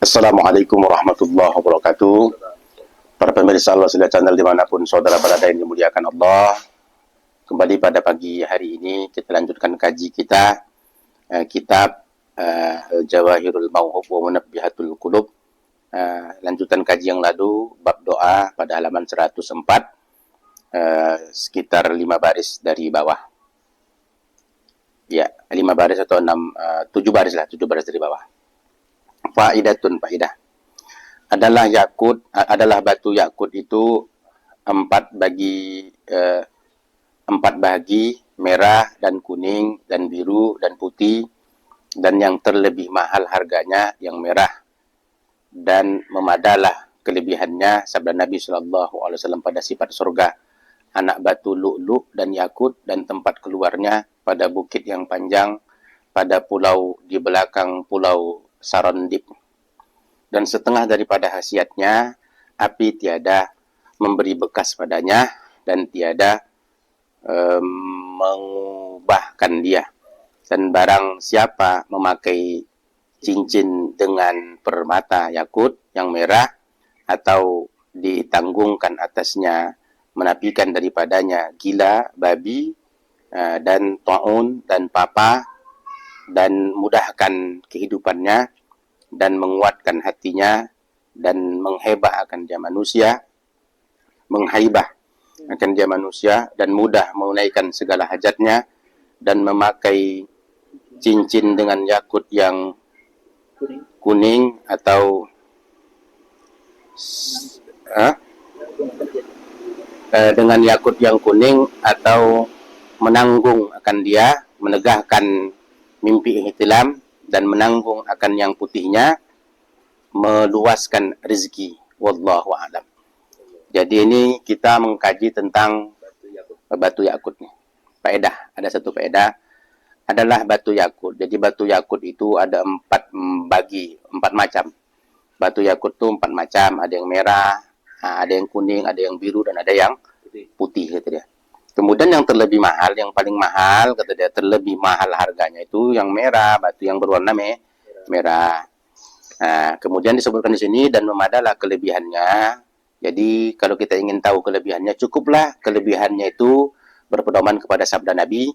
Assalamualaikum warahmatullahi wabarakatuh. Para pemirsa Allah Subhanahu channel dimanapun saudara berada yang dimuliakan Allah. Kembali pada pagi hari ini kita lanjutkan kaji kita kitab Jawahirul Mauhub wa Munabbihatul Qulub. Lanjutan kaji yang lalu bab doa pada halaman 104, sekitar 5 baris dari bawah. Ya, 5 baris atau 7 baris lah, 7 baris dari bawah. Faidatun faidah. Adalah batu yakut itu 4 bagi, merah dan kuning dan biru dan putih, dan yang terlebih mahal harganya yang merah, dan memadalah kelebihannya sabda Nabi SAW pada sifat surga, anak batu lu'lu' dan yakut, dan tempat keluarnya pada bukit yang panjang pada pulau di belakang pulau Sarandib. Dan setengah daripada khasiatnya, api tiada memberi bekas padanya dan tiada mengubahkan dia. Dan barang siapa memakai cincin dengan permata yakut yang merah atau ditanggungkan atasnya menapikan daripadanya gila, babi, dan taun dan papa, dan mudahkan kehidupannya dan menguatkan hatinya dan menghaibah akan dia manusia dan mudah menunaikan segala hajatnya, dan memakai cincin dengan yakut yang kuning atau dengan yakut yang kuning atau menanggung akan dia, menegahkan mimpi ihtilam dan menanggung akan yang putihnya, meluaskan rezeki. Wallahu a'lam. Jadi ini kita mengkaji tentang batu yakut nih. Faedah, ada satu faedah adalah batu yakut. Jadi batu yakut itu ada 4 macam. Batu yakut itu 4 macam, ada yang merah, ada yang kuning, ada yang biru, dan ada yang putih kata dia. Kemudian yang terlebih mahal, yang paling mahal kata dia, terlebih mahal harganya itu yang merah, batu yang berwarna merah. Kemudian disebutkan di sini dan memadalah kelebihannya. Jadi kalau kita ingin tahu kelebihannya, cukuplah kelebihannya itu berpedoman kepada sabda Nabi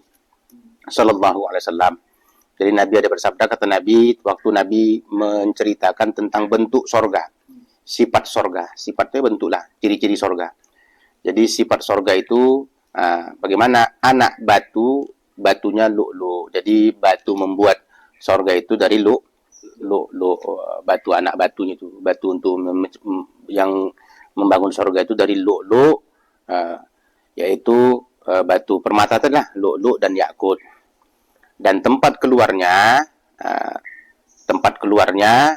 Sallallahu Alaihi Wasallam. Jadi Nabi ada bersabda, kata Nabi, waktu Nabi menceritakan tentang bentuk sorga, sifat sorga, sifatnya bentuk lah, ciri-ciri sorga. Jadi sifat sorga itu bagaimana anak batunya lu'lu'. Jadi batu membuat sorga itu dari batu, anak batunya itu, batu untuk yang membangun sorga itu dari lu'lu', yaitu batu permata tadi lah, lu'lu' dan yakut. Dan tempat keluarnya,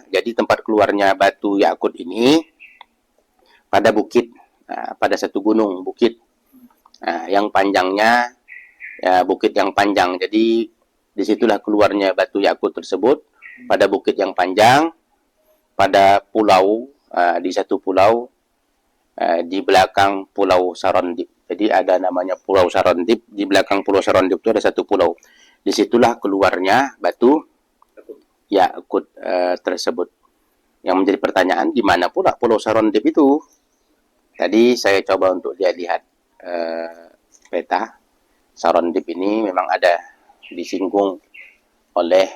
jadi tempat keluarnya batu yakut ini pada bukit, pada satu gunung bukit yang panjangnya, bukit yang panjang. Jadi disitulah keluarnya batu yakut tersebut, pada bukit yang panjang, pada pulau, di satu pulau di belakang pulau Sarandib. Jadi ada namanya pulau Sarandib, di belakang pulau Sarandib itu ada satu pulau. Disitulah keluarnya batu yakut tersebut. Yang menjadi pertanyaan, di mana pula pulau Sarandib itu? Tadi saya coba untuk lihat peta Sarandib ini, memang ada disinggung oleh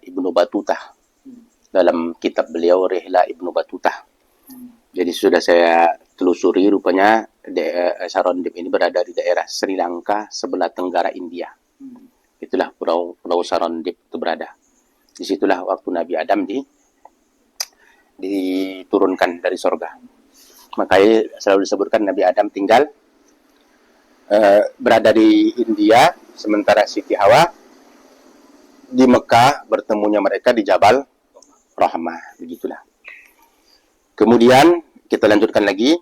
Ibnu Battuta dalam kitab beliau Rihla Ibnu Battuta. Jadi sudah saya telusuri, rupanya Sarandib ini berada di daerah Sri Lanka sebelah tenggara India. Itulah pulau Sarandib itu berada. Disitulah waktu Nabi Adam diturunkan dari sorga. Makanya selalu disebutkan Nabi Adam tinggal berada di India, sementara Siti Hawa di Mekah, bertemunya mereka di Jabal Rahmah. Begitulah. Kemudian kita lanjutkan lagi,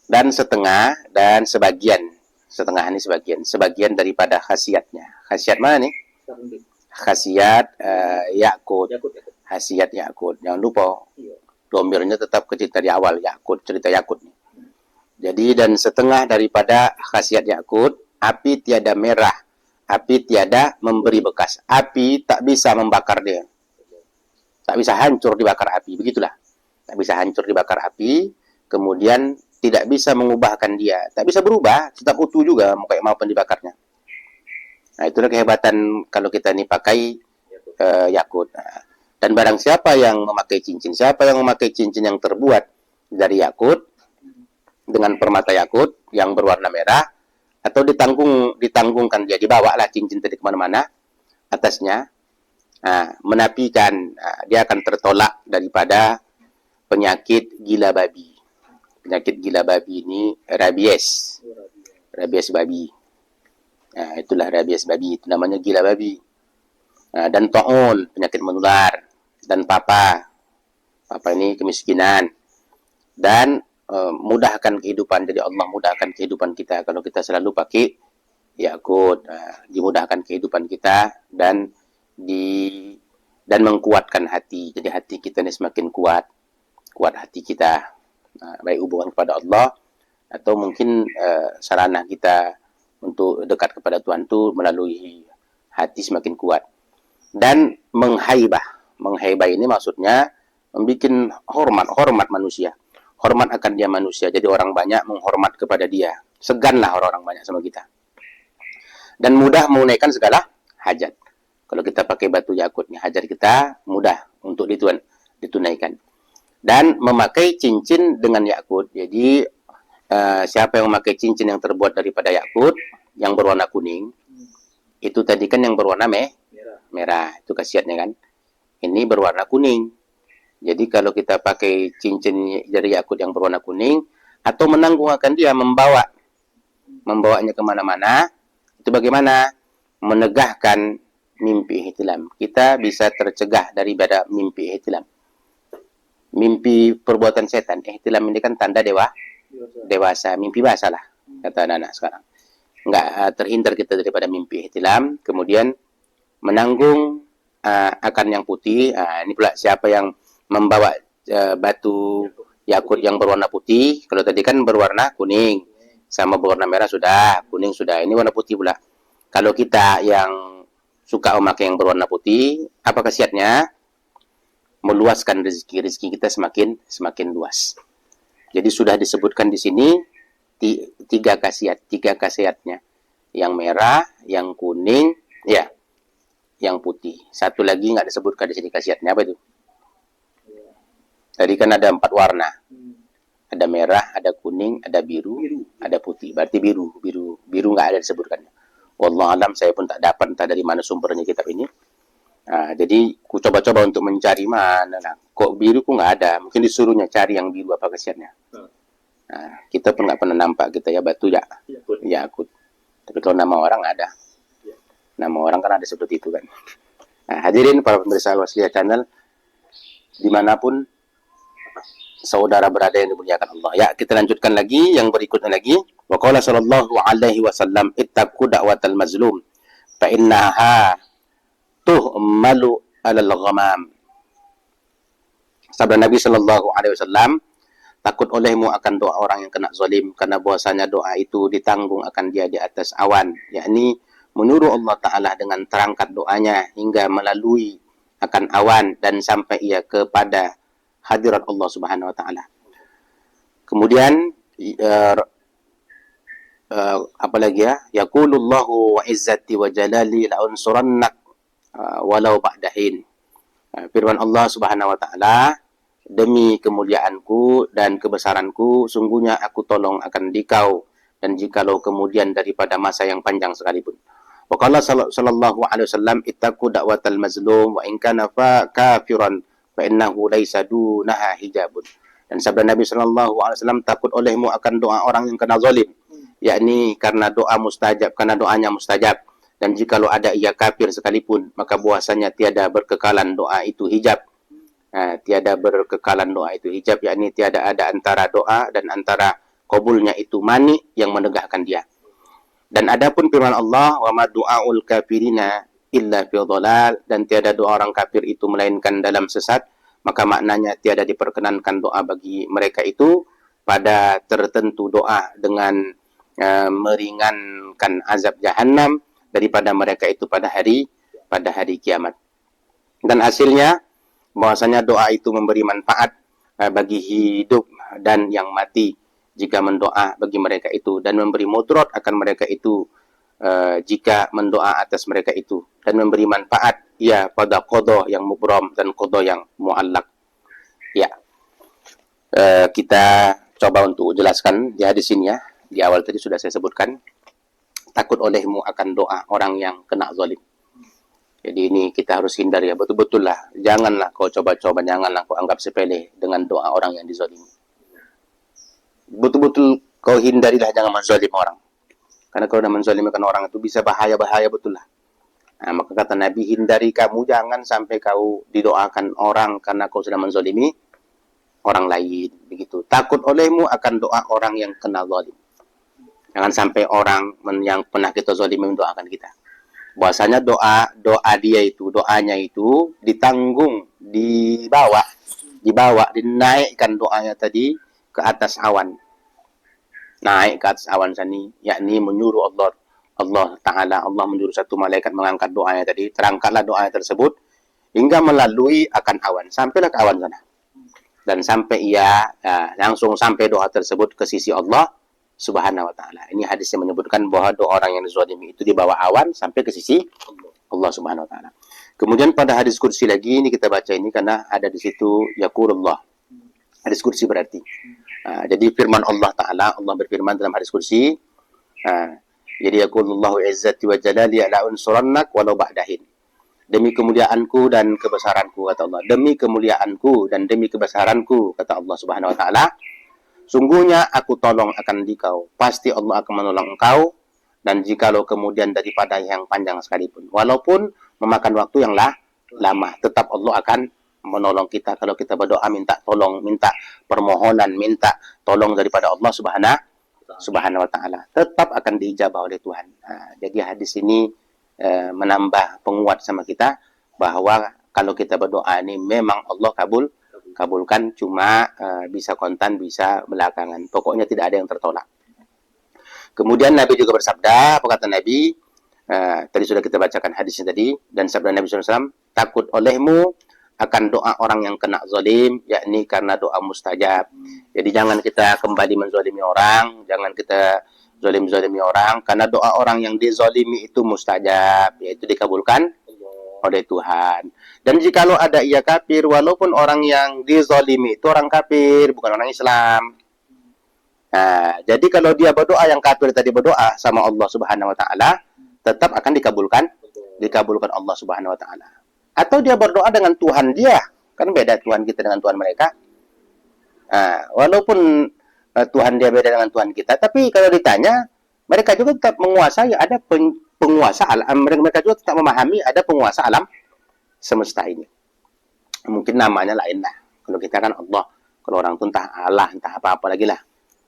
dan setengah dan sebagian. Setengah ini sebagian daripada khasiatnya. Khasiat mana nih? Khasiat yakut. Khasiat yakut. Jangan lupa, domirnya tetap ke cerita di awal, yakut, cerita yakut. Jadi dan setengah daripada khasiat yakut, api tiada merah, api tiada memberi bekas. Api tak bisa membakar dia. tak bisa hancur dibakar api, begitulah. Tak bisa hancur dibakar api, kemudian tidak bisa mengubahkan dia, tak bisa berubah, tetap utuh juga kayak maupun dibakarnya. Nah, itulah kehebatan kalau kita ini pakai yakut. Nah, dan barang siapa yang memakai cincin yang terbuat dari yakut dengan permata yakut yang berwarna merah, atau ditanggungkan dia, dibawa lah cincin tadi kemana-mana atasnya, menapikan, dia akan tertolak daripada penyakit gila babi. Penyakit gila babi ini rabies babi. Itulah rabies babi, itu namanya gila babi. Dan taun, penyakit menular, dan papa ini kemiskinan. Dan mudahkan kehidupan. Jadi Allah mudahkan kehidupan kita kalau kita selalu pakai yakut. Dimudahkan kehidupan kita dan mengkuatkan hati. Jadi hati kita ini semakin kuat hati kita, baik hubungan kepada Allah atau mungkin sarana kita untuk dekat kepada Tuhan itu melalui hati semakin kuat. Dan menghaibah ini maksudnya membuat hormat manusia, hormat akan dia manusia. Jadi orang banyak menghormat kepada dia, seganlah orang-orang banyak sama kita, dan mudah menunaikan segala hajat. Kalau kita pakai batu yakutnya, hajat kita mudah untuk ditunaikan. Dan memakai cincin dengan yakut. Jadi siapa yang memakai cincin yang terbuat daripada yakut yang berwarna kuning, itu tadi kan yang berwarna merah, itu khasiatnya kan. Ini berwarna kuning. Jadi kalau kita pakai cincin dari yakut yang berwarna kuning, atau menanggung akan dia, membawanya kemana-mana, itu bagaimana? Menegahkan mimpi ihtilam. Kita bisa tercegah daripada mimpi ihtilam. Mimpi perbuatan setan. Ihtilam ini kan tanda dewasa. Mimpi basah lah, kata anak-anak sekarang. Enggak terhindar kita daripada mimpi ihtilam. Kemudian menanggung akan yang putih. Ini pula siapa yang membawa batu yakut yang berwarna putih. Kalau tadi kan berwarna kuning, sama berwarna merah sudah, kuning sudah. Ini warna putih pula. Kalau kita yang suka memakai yang berwarna putih, apa khasiatnya? Meluaskan rezeki kita semakin luas. Jadi sudah disebutkan di sini tiga khasiatnya. Yang merah, yang kuning, yang putih. Satu lagi nggak disebutkan di sini khasiatnya, apa itu? Tadi kan ada 4 warna. Ada merah, ada kuning, ada biru, ada putih. Berarti biru nggak ada disebutkan. Wallahu alam, saya pun tak dapat entah dari mana sumbernya kitab ini. Jadi ku coba-coba untuk mencari mana lah. Kok biru ku nggak ada. Mungkin disuruhnya cari yang biru apa khasiatnya. Kita pun nggak pernah nampak kita ya batu yakut. Tapi kalau nama orang ada. Nama orang kan ada seperti itu kan. Hadirin para pemirsa Al-Wasliyah Channel, dimanapun saudara berada yang dimuliakan Allah. Ya, kita lanjutkan lagi yang berikutnya lagi. Wa qala sallallahu alaihi wasallam ittaqu da'watal mazlum fa innaha tuhmalu 'alal ghamam. Sabda Nabi sallallahu alaihi wasallam, takut olehmu akan doa orang yang kena zalim, karena bahwasanya doa itu ditanggung akan dia di atas awan, yakni menurut Allah Ta'ala dengan terangkat doanya hingga melalui akan awan dan sampai ia kepada hadirat Allah Subhanahu Wa Ta'ala. Kemudian apalagi ya, yaqulullahu wa izzati wa jalali la unsurannak walau ba'dahin. Firman Allah Subhanahu Wa Ta'ala, demi kemuliaanku dan kebesaranku, sungguhnya aku tolong akan dikau, dan jikalau kemudian daripada masa yang panjang sekalipun. Wa qala sallallahu alaihi wasallam ittaqu da'watal mazlum wa in kana kafiran fa innahu laisa dunaha hijabun. Dan sabda Nabi sallallahu alaihi wasallam, takut olehmu akan doa orang yang kena zalim, yakni karena doanya mustajab, dan jikalau ada ia kafir sekalipun, maka bahwasanya tiada berkekalan doa itu hijab. Tiada berkekalan doa itu hijab, yakni tiada ada antara doa dan antara kabulnya itu mani yang menegakkan dia. Dan adapun firman Allah, wa ma du'aul kafirina illa fi dhalal, dan tiada doa orang kafir itu melainkan dalam sesat, maka maknanya tiada diperkenankan doa bagi mereka itu pada tertentu doa dengan meringankan azab jahannam daripada mereka itu pada hari kiamat. Dan hasilnya bahwasanya doa itu memberi manfaat bagi hidup dan yang mati jika mendoa bagi mereka itu, dan memberi mudarat akan mereka itu jika mendoa atas mereka itu, dan memberi manfaat ya pada qada yang mubram dan qada yang muallaq. Ya, kita coba untuk jelaskan di hadis ini ya. Di awal tadi sudah saya sebutkan, takut olehmu akan doa orang yang kena zalim. Jadi ini kita harus hindari ya, betul-betul lah. Janganlah kau coba-coba, janganlah kau anggap sepele dengan doa orang yang dizalimi. Betul-betul kau hindarilah, jangan menzalim orang. Karena kalau sudah menzalimkan orang itu bisa bahaya-bahaya betul lah. Nah, maka kata Nabi, hindari kamu, jangan sampai kau didoakan orang karena kau sudah menzalimi orang lain. Begitu. Takut olehmu akan doa orang yang kena zalim. Jangan sampai orang yang pernah kita zalimi mendoakan kita. Bahwasanya doa dia itu, doanya itu ditanggung, dibawa, dinaikkan doanya tadi ke atas awan. Naik ke atas awan sani, yakni menyuruh Allah Ta'ala, Allah menyuruh satu malaikat mengangkat doanya tadi, terangkatlah doanya tersebut, hingga melalui akan awan, sampailah ke awan sana. Dan sampai langsung sampai doa tersebut ke sisi Allah Subhanahu wa ta'ala. Ini hadis yang menyebutkan bahwa doa orang yang dizalimi itu dibawa awan sampai ke sisi Allah Subhanahu wa ta'ala. Kemudian pada hadis kursi lagi, ini kita baca ini karena ada di situ yaqulullah. Hadis kursi berarti. Jadi firman Allah Ta'ala, Allah berfirman dalam hadis kursi. Jadi yaqulullahu izzati wa jalali ala unsurannak walau ba'dahin. Demi kemuliaanku dan kebesaranku, kata Allah. Demi kemuliaanku dan demi kebesaranku, kata Allah Subhanahu wa ta'ala. Sungguhnya aku tolong akan dikau. Pasti Allah akan menolong engkau. Dan jikalau kemudian daripada yang panjang sekalipun. Walaupun memakan waktu yang lama. Tetap Allah akan menolong kita. Kalau kita berdoa minta tolong, minta permohonan, minta tolong daripada Allah Subhanahu wa ta'ala. Tetap akan diijabah oleh Tuhan. Jadi hadis ini menambah penguat sama kita. Bahwa kalau kita berdoa ini memang Allah kabulkan, cuma bisa kontan, bisa belakangan. Pokoknya tidak ada yang tertolak. Kemudian Nabi juga bersabda, apa kata Nabi? Tadi sudah kita bacakan hadisnya tadi, dan sabda Nabi SAW, takut olehmu akan doa orang yang kena zalim, yakni karena doa mustajab. Jadi jangan kita kembali menzalimi orang, jangan kita zalim-zalimi orang, karena doa orang yang dizalimi itu mustajab, yaitu dikabulkan oleh Tuhan. Dan jikalau ada ia kafir, walaupun orang yang dizalimi itu orang kafir, bukan orang Islam. Jadi kalau dia berdoa, yang kafir tadi berdoa sama Allah Subhanahu wa ta'ala, tetap akan dikabulkan Allah Subhanahu wa ta'ala. Atau dia berdoa dengan Tuhan dia, kan beda Tuhan kita dengan Tuhan mereka. Walaupun Tuhan dia beda dengan Tuhan kita, tapi kalau ditanya, mereka juga tetap menguasai, ada penguasa alam, mereka juga tetap memahami ada penguasa alam semesta ini. Mungkin namanya lain lah. Kalau kita kan Allah, kalau orang itu entah Allah, entah apa-apa lagi lah.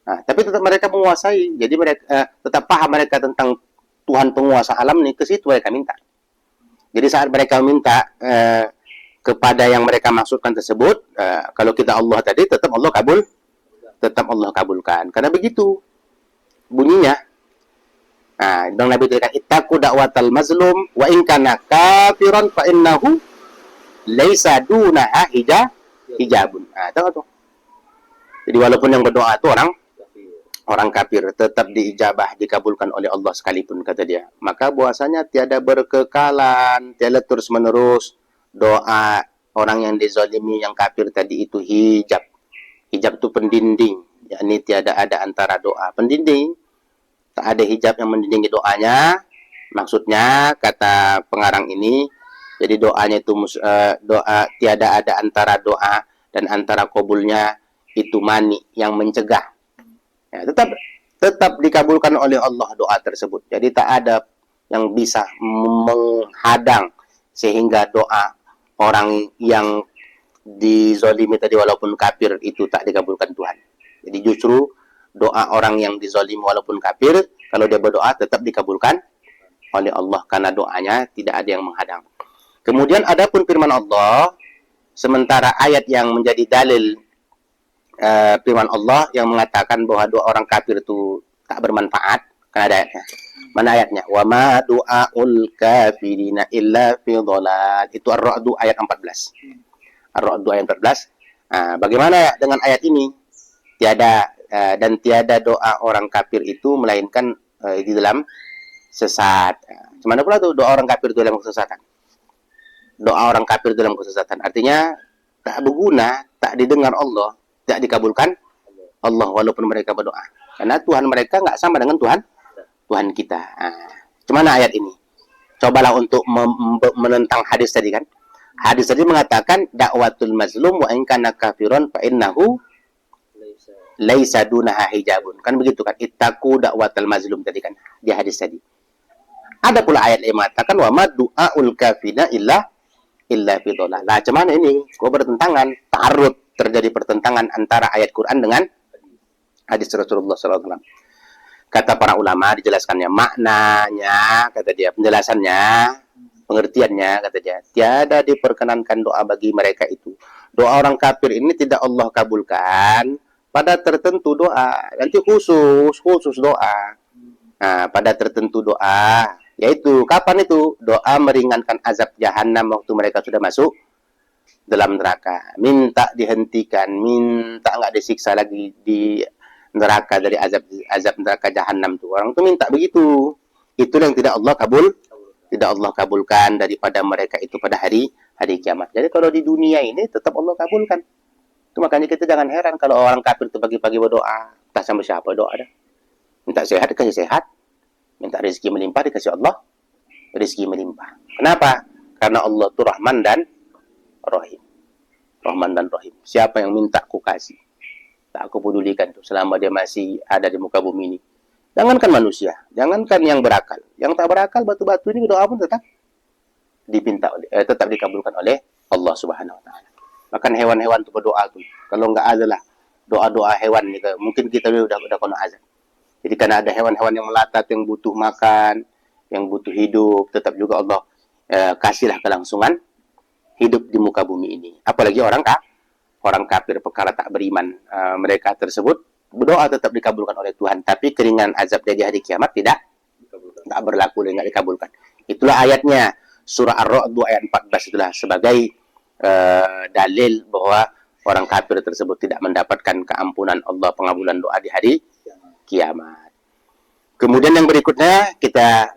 Tapi tetap mereka menguasai. Jadi mereka tetap paham mereka tentang Tuhan penguasa alam ini, ke situ mereka minta. Jadi saat mereka minta kepada yang mereka maksudkan tersebut, kalau kita Allah tadi, tetap Allah kabulkan. Karena begitu bunyinya. Dan Nabi katakan, ittaqu da'watal mazlum wa in kana kafiran fa innahu laisa dunaha hijabun. Tahu tuh. Jadi walaupun yang berdoa itu orang kafir, tetap diijabah, dikabulkan oleh Allah sekalipun, kata dia. Maka bahwasanya tiada berkekalan, tiada terus-menerus doa orang yang dizalimi, yang kafir tadi itu hijab. Hijab itu pendinding, yakni tiada ada antara doa. Pendinding, tak ada hijab yang mendindingi doanya. Maksudnya, kata pengarang ini, jadi doanya itu doa tiada ada antara doa dan antara kabulnya itu mani yang mencegah. Ya, tetap dikabulkan oleh Allah doa tersebut. Jadi tak ada yang bisa menghadang sehingga doa orang yang dizalimi tadi walaupun kafir itu tak dikabulkan Tuhan. Jadi justru doa orang yang dizalimi walaupun kafir, kalau dia berdoa tetap dikabulkan oleh Allah karena doanya tidak ada yang menghadang. Kemudian adapun firman Allah, sementara ayat yang menjadi dalil firman Allah yang mengatakan bahwa doa orang kafir itu tak bermanfaat, kan ada ayatnya. Mana ayatnya? Wa ma du'aul kafirina illa fi dhalal. Itu Ar-Ra'd ayat 14. Ar-Ra'd ayat 14. Bagaimana dengan ayat ini? Dan tiada doa orang kafir itu melainkan di dalam sesat. Gimana pula tuh doa orang kafir itu dalam kesesatan? Doa orang kafir dalam kesesatan artinya tak berguna, tak didengar Allah, tak dikabulkan Allah walaupun mereka berdoa. Karena Tuhan mereka nggak sama dengan Tuhan kita. Gimana ayat ini? Cobalah untuk menentang hadis tadi kan. Hadis tadi mengatakan dakwatul mazlum wa in kana kafirun fa innahu laisa dunaha hijabun. Kan begitu kan? Ittaqu dakwatul mazlum tadi kan di hadis tadi. Ada pula ayat yang mengatakan wa ma du'aul kafina illa fi dhalal. Lah cuman ini kok bertentangan, ta'arud, terjadi pertentangan antara ayat Quran dengan hadis Rasulullah SAW. Kata para ulama dijelaskannya maknanya, kata dia, penjelasannya, pengertiannya, kata dia, tiada diperkenankan doa bagi mereka itu. Doa orang kafir ini tidak Allah kabulkan pada tertentu doa, nanti khusus doa. Pada tertentu doa, yaitu kapan itu? Doa meringankan azab jahanam waktu mereka sudah masuk dalam neraka. Minta dihentikan, minta nggak disiksa lagi di neraka dari azab neraka jahanam tuh. Orang tuh minta begitu. Itu yang tidak Allah kabulkan daripada mereka itu pada hari kiamat. Jadi kalau di dunia ini tetap Allah kabulkan. Itu makanya kita jangan heran kalau orang kafir itu pagi-pagi berdoa, entah sama siapa doa dah. Minta sehat dikasih sehat, minta rezeki melimpah dikasih Allah rezeki melimpah. Kenapa? Karena Allah itu Rahman dan Rahim. Rahman dan Rahim. Siapa yang minta aku kasih, tak aku pedulikan tuh selama dia masih ada di muka bumi ini. Jangankan manusia, jangankan yang berakal, yang tak berakal, batu-batu ini doa pun tetap tetap dikabulkan oleh Allah Subhanahu Wa Taala. Bahkan hewan-hewan itu berdoa tuh. Kalau nggak ada lah doa-doa hewan nih, mungkin kita udah kena azab. Jadi karena ada hewan-hewan yang melatat, yang butuh makan, yang butuh hidup, tetap juga Allah kasihlah kelangsungan hidup di muka bumi ini. Apalagi orang kafir perkara tak beriman, mereka tersebut berdoa tetap dikabulkan oleh Tuhan, tapi keringanan azab di hari kiamat tidak berlaku dan tidak dikabulkan. Itulah ayatnya surah Ar-Ra'd ayat 14 itulah sebagai dalil bahwa orang kafir tersebut tidak mendapatkan keampunan Allah, pengabulan doa di hari kiamat. Kemudian yang berikutnya kita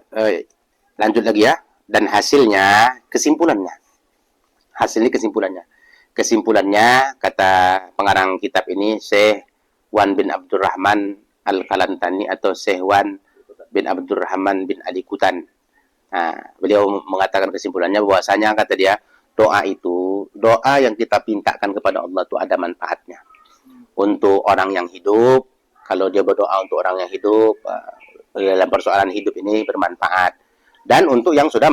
lanjut lagi ya, dan kesimpulannya kata pengarang kitab ini Syekh Wan bin Abdurrahman Al-Kalantani atau Syekh Wan bin Abdurrahman bin Ali Kutan. Beliau mengatakan kesimpulannya bahwasanya kata dia doa yang kita pintakan kepada Allah itu ada manfaatnya untuk orang yang hidup. Kalau dia berdoa untuk orang yang hidup, dalam persoalan hidup ini bermanfaat. Dan untuk yang sudah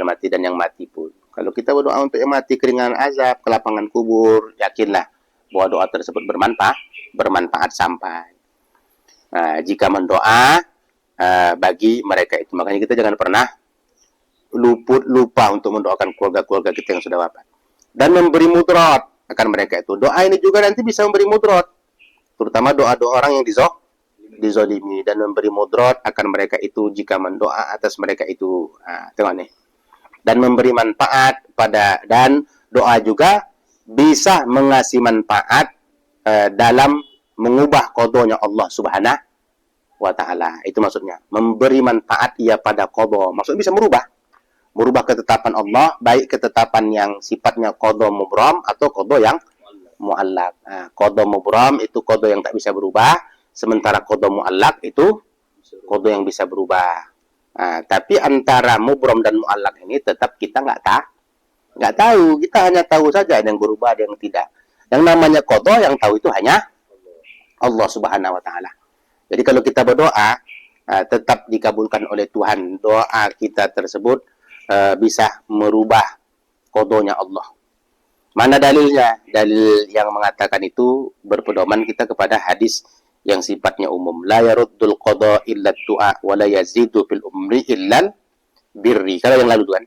mati dan yang mati pun. Kalau kita berdoa untuk yang mati, keringanan azab, kelapangan kubur, yakinlah bahwa doa tersebut bermanfaat sampai. Jika mendoa bagi mereka itu, makanya kita jangan pernah lupa untuk mendoakan keluarga-keluarga kita yang sudah wafat. Dan memberi mudrat akan mereka itu. Doa ini juga nanti bisa memberi mudrat. Terutama doa-doa orang yang dizolimi, dan memberi mudrat akan mereka itu jika mendoa atas mereka itu. Tengok nih. Dan memberi manfaat dan doa juga bisa mengasih manfaat dalam mengubah qadanya Allah Subhanahu wa Ta'ala. Itu maksudnya. Memberi manfaat ia pada qada. Maksudnya bisa merubah ketetapan Allah, baik ketetapan yang sifatnya qada mubram atau qada yang mu'allaq. Qada mubram itu qada yang tak bisa berubah, sementara qada mu'allaq itu qada yang bisa berubah. Tapi antara mubram dan mu'allaq ini tetap kita nggak tahu. Kita hanya tahu saja ada yang berubah, ada yang tidak. Yang namanya qada yang tahu itu hanya Allah Subhanahu wa Ta'ala. Jadi kalau kita berdoa tetap dikabulkan oleh Tuhan. Doa kita tersebut bisa merubah qadanya Allah. Mana dalilnya? Dalil yang mengatakan itu berpedoman kita kepada hadis yang sifatnya umum. La yaruddul qada illa du'a wa la yazidu fil umri illa birri. Kalau yang lalu Tuhan,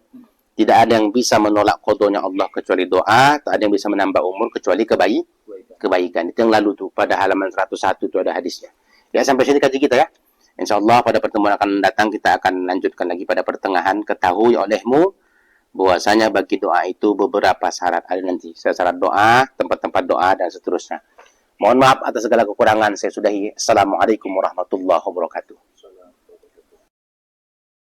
tidak ada yang bisa menolak qadanya Allah kecuali doa, tak ada yang bisa menambah umur kecuali kebaikan. Itu yang lalu tuh pada halaman 101 itu ada hadisnya. Ya, sampai sini kaji kita ya. Insyaallah pada pertemuan akan datang kita akan lanjutkan lagi pada pertengahan. Ketahui olehmu bahwasanya bagi doa itu beberapa syarat. Ada nanti syarat doa, tempat-tempat doa, dan seterusnya. Mohon maaf atas segala kekurangan. Saya sudahi. Assalamualaikum warahmatullahi wabarakatuh.